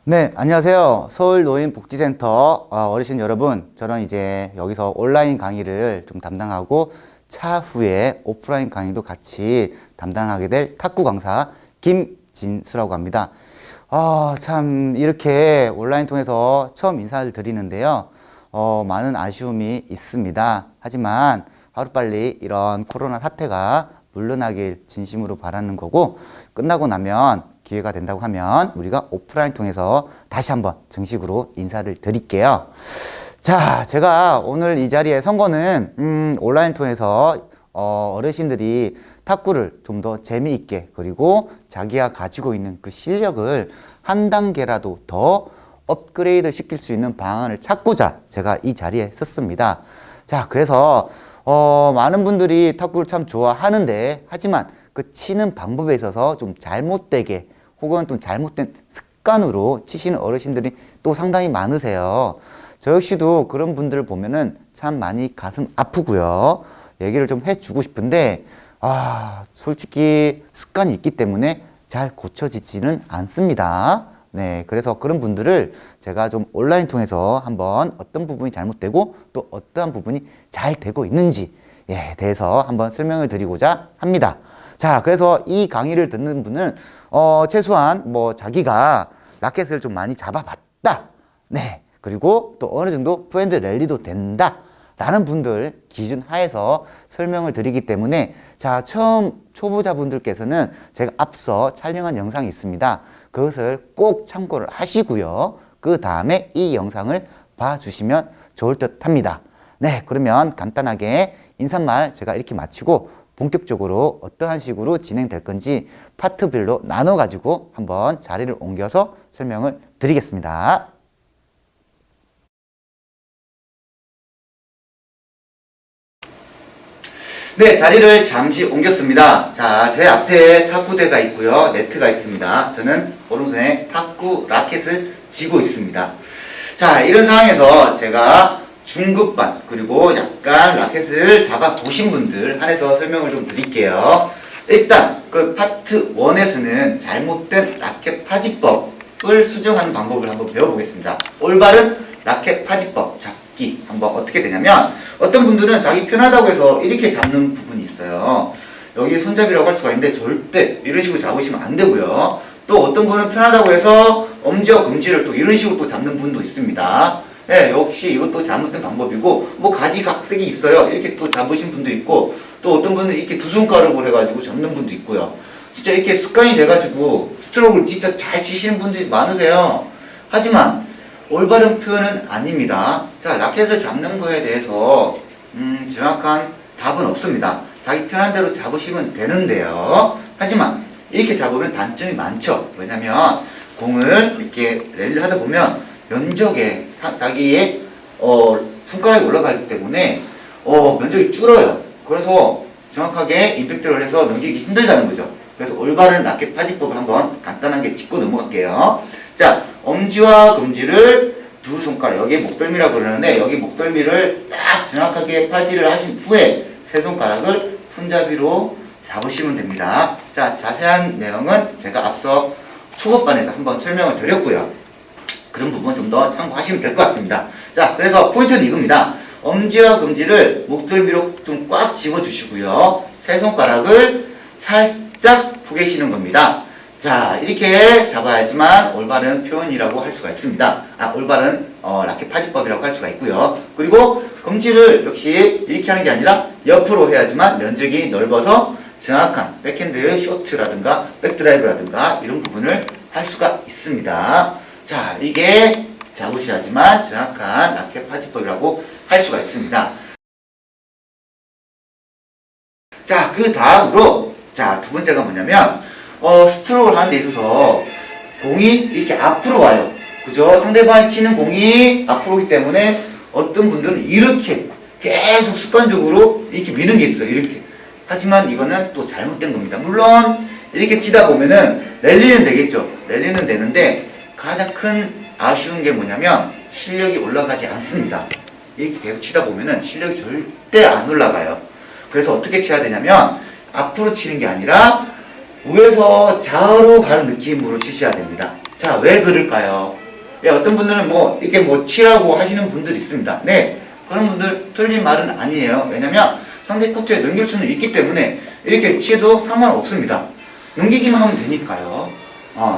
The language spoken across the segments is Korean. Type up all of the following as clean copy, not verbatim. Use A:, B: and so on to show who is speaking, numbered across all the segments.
A: 네, 안녕하세요. 서울노인복지센터 어르신 여러분. 저는 이제 여기서 온라인 강의를 좀 담당하고 차후에 오프라인 강의도 같이 담당하게 될 탁구 강사 김진수라고 합니다. 참 이렇게 온라인 통해서 처음 인사를 드리는데요. 많은 아쉬움이 있습니다. 하지만 하루빨리 이런 코로나 사태가 물러나길 진심으로 바라는 거고, 끝나고 나면 기회가 된다고 하면 우리가 오프라인 통해서 다시 한번 정식으로 인사를 드릴게요. 자, 제가 오늘 이 자리에 선 거는 온라인 통해서 어르신들이 탁구를 좀 더 재미있게, 그리고 자기가 가지고 있는 그 실력을 한 단계라도 더 업그레이드 시킬 수 있는 방안을 찾고자 제가 이 자리에 섰습니다. 자, 그래서 많은 분들이 탁구를 참 좋아하는데, 하지만 그 치는 방법에 있어서 좀 잘못되게 혹은 좀 잘못된 습관으로 치시는 어르신들이 또 상당히 많으세요. 저 역시도 그런 분들을 보면은 참 많이 가슴 아프고요. 얘기를 좀 해주고 싶은데, 솔직히 습관이 있기 때문에 잘 고쳐지지는 않습니다. 네, 그래서 그런 분들을 제가 좀 온라인 통해서 한번 어떤 부분이 잘못되고 또 어떠한 부분이 잘 되고 있는지 대해서 한번 설명을 드리고자 합니다. 자, 그래서 이 강의를 듣는 분은 최소한 뭐 자기가 라켓을 좀 많이 잡아봤다. 네, 그리고 또 어느 정도 포핸드 랠리도 된다. 라는 분들 기준 하에서 설명을 드리기 때문에, 자, 처음 초보자분들께서는 제가 앞서 촬영한 영상이 있습니다. 그것을 꼭 참고를 하시고요. 그 다음에 이 영상을 봐주시면 좋을 듯 합니다. 네, 그러면 간단하게 인사말 제가 이렇게 마치고 본격적으로 어떠한 식으로 진행될 건지 파트별로 나눠가지고 한번 자리를 옮겨서 설명을 드리겠습니다. 네, 자리를 잠시 옮겼습니다. 자, 제 앞에 탁구대가 있고요. 네트가 있습니다. 저는 오른손에 탁구 라켓을 쥐고 있습니다. 자, 이런 상황에서 제가 중급반, 그리고 약간 라켓을 잡아 보신 분들 한해서 설명을 좀 드릴게요. 일단 그 파트 1에서는 잘못된 라켓 파지법을 수정하는 방법을 한번 배워보겠습니다. 올바른 라켓 파지법 잡기 한번 어떻게 되냐면, 어떤 분들은 자기 편하다고 해서 이렇게 잡는 부분이 있어요. 여기 손잡이라고 할 수가 있는데 절대 이런 식으로 잡으시면 안 되고요. 또 어떤 분은 편하다고 해서 엄지와 검지를 또 이런 식으로 또 잡는 분도 있습니다. 예, 역시 이것도 잘못된 방법이고, 뭐 가지각색이 있어요. 이렇게 또 잡으신 분도 있고, 또 어떤 분은 이렇게 두 손가락으로 해가지고 잡는 분도 있고요. 진짜 이렇게 습관이 돼가지고 스트로크를 진짜 잘 치시는 분들이 많으세요. 하지만 올바른 표현은 아닙니다. 자, 라켓을 잡는 거에 대해서 정확한 답은 없습니다. 자기 편한 대로 잡으시면 되는데요. 하지만 이렇게 잡으면 단점이 많죠. 왜냐면 공을 이렇게 랠리를 하다 보면 면적에 자기의 손가락이 올라가기 때문에 면적이 줄어요. 그래서 정확하게 임팩트를 해서 넘기기 힘들다는 거죠. 그래서 올바른 라켓 파지법을 한번 간단하게 짚고 넘어갈게요. 자, 엄지와 검지를 두 손가락, 여기 목덜미라고 그러는데, 여기 목덜미를 딱 정확하게 파지를 하신 후에 세 손가락을 손잡이로 잡으시면 됩니다. 자, 자세한 내용은 제가 앞서 초급반에서 한번 설명을 드렸고요. 그런 부분 좀 더 참고하시면 될 것 같습니다. 자, 그래서 포인트는 이겁니다. 엄지와 검지를 목덜미로 좀 꽉 집어주시고요. 세 손가락을 살짝 포개시는 겁니다. 자, 이렇게 잡아야지만 올바른 표현이라고 할 수가 있습니다. 올바른 라켓 파지법이라고 할 수가 있고요. 그리고 검지를 역시 이렇게 하는 게 아니라 옆으로 해야지만 면적이 넓어서 정확한 백핸드 쇼트라든가 백드라이브라든가 이런 부분을 할 수가 있습니다. 자, 이게 잡으셔야지만 정확한 라켓 파지법이라고 할 수가 있습니다. 자, 그 다음으로, 자, 두 번째가 뭐냐면, 스트로크를 하는 데 있어서 공이 이렇게 앞으로 와요. 그죠? 상대방이 치는 공이 앞으로 오기 때문에 어떤 분들은 이렇게 계속 습관적으로 이렇게 미는 게 있어요. 이렇게. 하지만 이거는 또 잘못된 겁니다. 물론 이렇게 치다 보면은 랠리는 되겠죠. 랠리는 되는데 가장 큰 아쉬운 게 뭐냐면 실력이 올라가지 않습니다. 이렇게 계속 치다 보면은 실력이 절대 안 올라가요. 그래서 어떻게 쳐야 되냐면 앞으로 치는 게 아니라 위에서 좌우로 가는 느낌으로 치셔야 됩니다. 자, 왜 그럴까요? 예, 어떤 분들은 뭐 이렇게 뭐 치라고 하시는 분들이 있습니다. 네, 그런 분들 틀린 말은 아니에요. 왜냐면 상대 코트에 넘길 수는 있기 때문에 이렇게 치해도 상관없습니다. 넘기기만 하면 되니까요.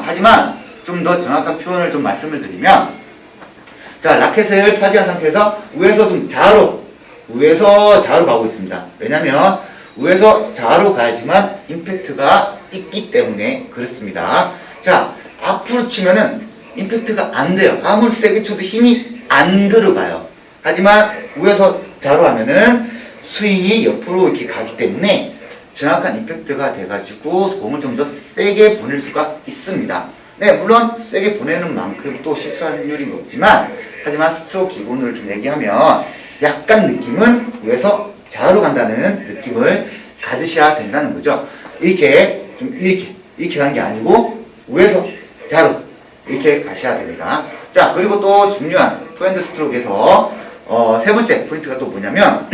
A: 하지만 좀 더 정확한 표현을 좀 말씀을 드리면, 자, 라켓을 파지한 상태에서 위에서 좀 위에서 좌로 가고 있습니다. 왜냐면 위에서 좌로 가야지만 임팩트가 있기 때문에 그렇습니다. 자, 앞으로 치면은 임팩트가 안 돼요. 아무리 세게 쳐도 힘이 안 들어가요. 하지만 위에서 좌로 하면은 스윙이 옆으로 이렇게 가기 때문에 정확한 임팩트가 돼가지고 공을 좀 더 세게 보낼 수가 있습니다. 네, 물론 세게 보내는 만큼 또 실수확률이 높지만, 하지만 스트로크 기본을 좀 얘기하면 약간 느낌은 위에서 좌로 간다는 느낌을 가지셔야 된다는 거죠. 이렇게 가는 게 아니고 위에서 좌로 이렇게 가셔야 됩니다. 자, 그리고 또 중요한 포핸드 스트로크에서 세 번째 포인트가 또 뭐냐면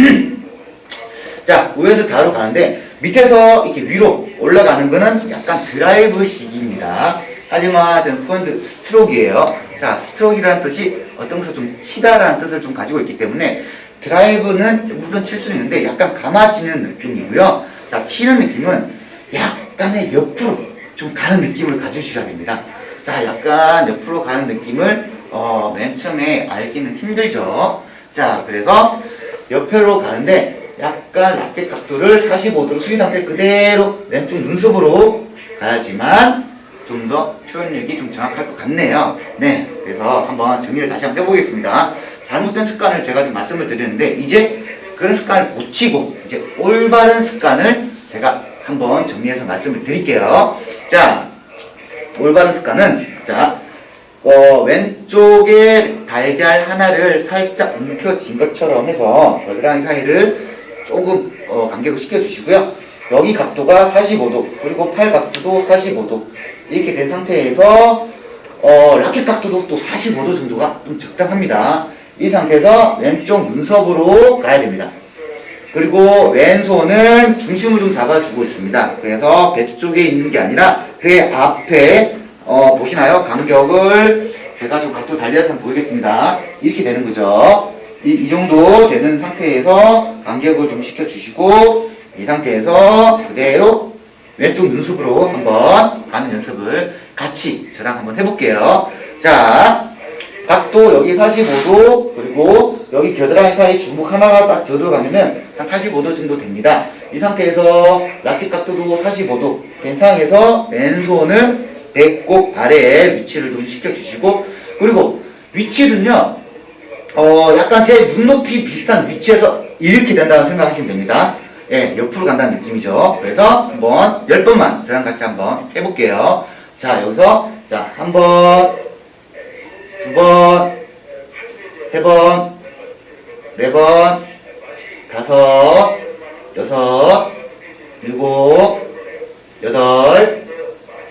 A: 자, 위에서 좌로 가는데 밑에서 이렇게 위로 올라가는 거는 약간 드라이브식입니다. 하지만 저는 포핸드 스트로크예요. 자, 스트로크라는 뜻이 어떤 것을 좀 치다라는 뜻을 좀 가지고 있기 때문에 드라이브는 물론 칠 수는 있는데 약간 감아지는 느낌이고요. 자, 치는 느낌은 약간의 옆으로 좀 가는 느낌을 가지셔야 됩니다. 자, 약간 옆으로 가는 느낌을 맨 처음에 알기는 힘들죠. 자, 그래서 옆으로 가는데 약간 라켓 각도를 45도로 수위 상태 그대로 왼쪽 눈썹으로 가야지만 좀 더 표현력이 좀 정확할 것 같네요. 네, 그래서 한번 정리를 다시 한번 해보겠습니다. 잘못된 습관을 제가 좀 말씀을 드리는데 이제 그런 습관을 고치고 이제 올바른 습관을 제가 한번 정리해서 말씀을 드릴게요. 자, 올바른 습관은 자, 왼쪽에 달걀 하나를 살짝 움켜쥔 것처럼 해서 겨드랑이 사이를 조금 간격을 시켜주시고요. 여기 각도가 45도, 그리고 팔 각도도 45도 이렇게 된 상태에서 라켓 각도도 또 45도 정도가 좀 적당합니다. 이 상태에서 왼쪽 눈썹으로 가야 됩니다. 그리고 왼손은 중심을 좀 잡아주고 있습니다. 그래서 배 쪽에 있는 게 아니라 배 앞에 보시나요? 간격을 제가 좀 각도 달리해서 한번 보이겠습니다. 이렇게 되는 거죠. 이 정도 되는 상태에서 간격을 좀 시켜주시고 이 상태에서 그대로 왼쪽 눈썹으로 한번 가는 연습을 같이 저랑 한번 해볼게요. 자, 각도 여기 45도, 그리고 여기 겨드랑이 사이 주먹 하나가 딱 들어가면은 한 45도 정도 됩니다. 이 상태에서 라켓 각도도 45도 된 상황에서 왼손은 배꼽 아래에 위치를 좀 시켜주시고, 그리고 위치는요 약간 제 눈높이 비슷한 위치에서 이렇게 된다고 생각하시면 됩니다. 예, 옆으로 간다는 느낌이죠. 그래서 한번 10번만 저랑 같이 한번 해볼게요. 자, 여기서 자, 한 번, 두 번, 세 번, 네 번, 다섯, 여섯, 일곱, 여덟,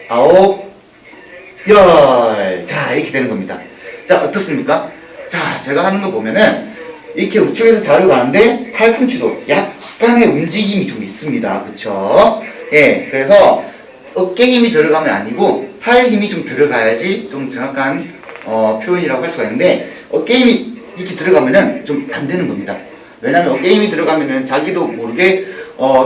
A: 아홉, 열. 자, 이렇게 되는 겁니다. 자, 어떻습니까? 자, 제가 하는 거 보면은 이렇게 우측에서 좌로 가는데 팔꿈치도 약간의 움직임이 좀 있습니다. 그쵸? 예, 그래서 어깨 힘이 들어가면 아니고 팔 힘이 좀 들어가야지 좀 정확한 표현이라고 할 수가 있는데, 어깨 힘이 이렇게 들어가면은 좀 안 되는 겁니다. 왜냐면 어깨 힘이 들어가면은 자기도 모르게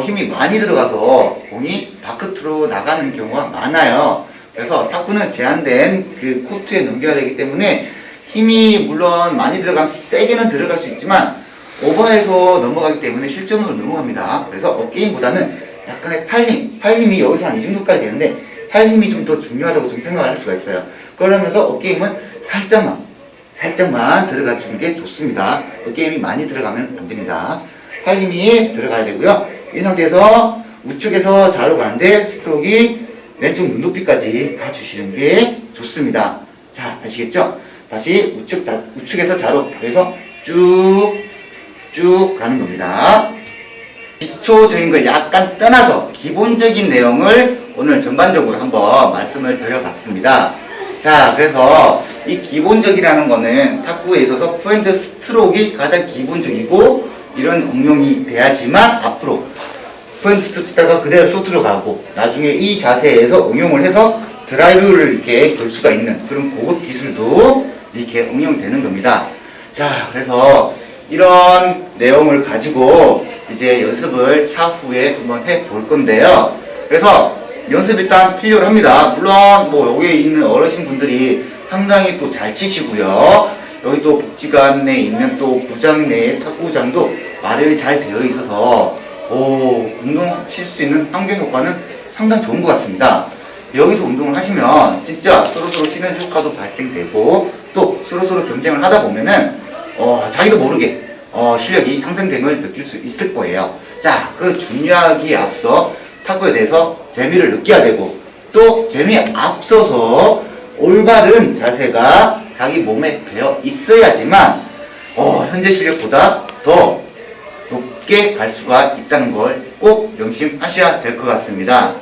A: 힘이 많이 들어가서 공이 바깥으로 나가는 경우가 많아요. 그래서 탁구는 제한된 그 코트에 넘겨야 되기 때문에 힘이 물론 많이 들어가면 세게는 들어갈 수 있지만 오버해서 넘어가기 때문에 실점으로 넘어갑니다. 그래서 어깨힘보다는 약간의 팔힘이 여기서 한 이 정도까지 되는데 팔힘이 좀 더 중요하다고 좀 생각을 할 수가 있어요. 그러면서 어깨힘은 살짝만 들어가 주는 게 좋습니다. 어깨힘이 많이 들어가면 안 됩니다. 팔힘이 들어가야 되고요. 이 상태에서 우측에서 좌로 가는데 스트로크가 왼쪽 눈높이까지 가주시는 게 좋습니다. 자, 아시겠죠? 다시 우측에서 좌로, 그래서 쭉 가는 겁니다. 기초적인 걸 약간 떠나서 기본적인 내용을 오늘 전반적으로 한번 말씀을 드려봤습니다. 자, 그래서 이 기본적이라는 거는 탁구에 있어서 포핸드 스트로크가 가장 기본적이고 이런 응용이 돼야지만 앞으로 투핸드 스텝 치다가 그대로 쇼트로 가고 나중에 이 자세에서 응용을 해서 드라이브를 이렇게 걸 수가 있는 그런 고급 기술도 이렇게 응용되는 겁니다. 자, 그래서 이런 내용을 가지고 이제 연습을 차후에 한번 해 볼 건데요. 그래서 연습 일단 필요로 합니다. 물론 뭐 여기 있는 어르신 분들이 상당히 또 잘 치시고요. 여기 또 복지관 내에 있는 또 구장 내에 탁구장도 마련이 잘 되어 있어서 운동 칠 수 있는 환경 효과는 상당히 좋은 것 같습니다. 여기서 운동을 하시면 진짜 서로서로 시너지 효과도 발생되고 또 서로서로 경쟁을 하다 보면은 자기도 모르게 실력이 향상됨을 느낄 수 있을 거예요. 자, 그 중요하기에 앞서 탁구에 대해서 재미를 느껴야 되고 또 재미에 앞서서 올바른 자세가 자기 몸에 배어 있어야지만 현재 실력보다 더 높게 갈 수가 있다는 걸 꼭 명심하셔야 될 것 같습니다.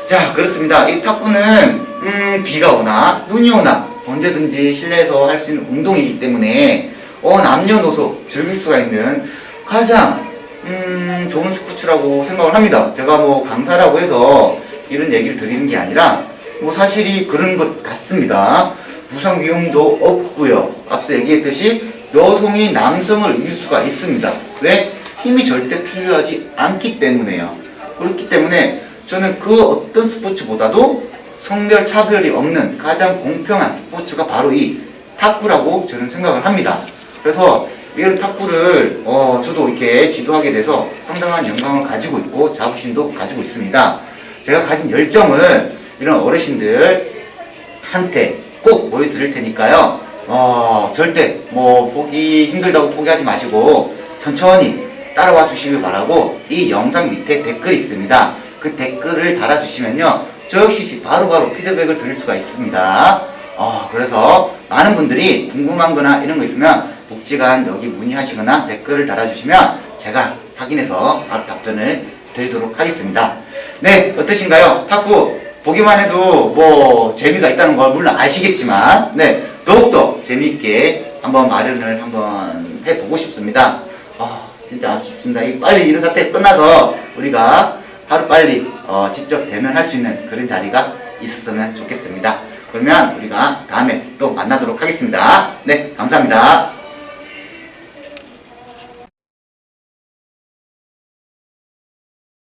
A: 자, 그렇습니다. 이 탁구는 비가 오나 눈이 오나 언제든지 실내에서 할 수 있는 운동이기 때문에 남녀노소 즐길 수가 있는 가장 좋은 스포츠라고 생각을 합니다. 제가 뭐 강사라고 해서 이런 얘기를 드리는 게 아니라 뭐 사실이 그런 것 같습니다. 부상 위험도 없고요. 앞서 얘기했듯이 여성이 남성을 이길 수가 있습니다. 왜? 힘이 절대 필요하지 않기 때문에요. 그렇기 때문에 저는 그 어떤 스포츠보다도 성별 차별이 없는 가장 공평한 스포츠가 바로 이 탁구라고 저는 생각을 합니다. 그래서 이런 탁구를 저도 이렇게 지도하게 돼서 상당한 영광을 가지고 있고 자부심도 가지고 있습니다. 제가 가진 열정을 이런 어르신들한테 꼭 보여드릴 테니까요. 절대 뭐 보기 힘들다고 포기하지 마시고 천천히 따라와 주시길 바라고 이 영상 밑에 댓글이 있습니다. 그 댓글을 달아주시면요. 저 역시 바로바로 피드백을 드릴 수가 있습니다. 그래서 많은 분들이 궁금한 거나 이런 거 있으면 복지관 여기 문의하시거나 댓글을 달아주시면 제가 확인해서 바로 답변을 드리도록 하겠습니다. 네, 어떠신가요? 탁구 보기만 해도 뭐 재미가 있다는 걸 물론 아시겠지만 네, 더욱더 재미있게 한번 마련을 한번 해보고 싶습니다. 진짜 아쉽습니다. 빨리 이런 사태 끝나서 우리가 하루빨리 직접 대면할 수 있는 그런 자리가 있었으면 좋겠습니다. 그러면 우리가 다음에 또 만나도록 하겠습니다. 네, 감사합니다.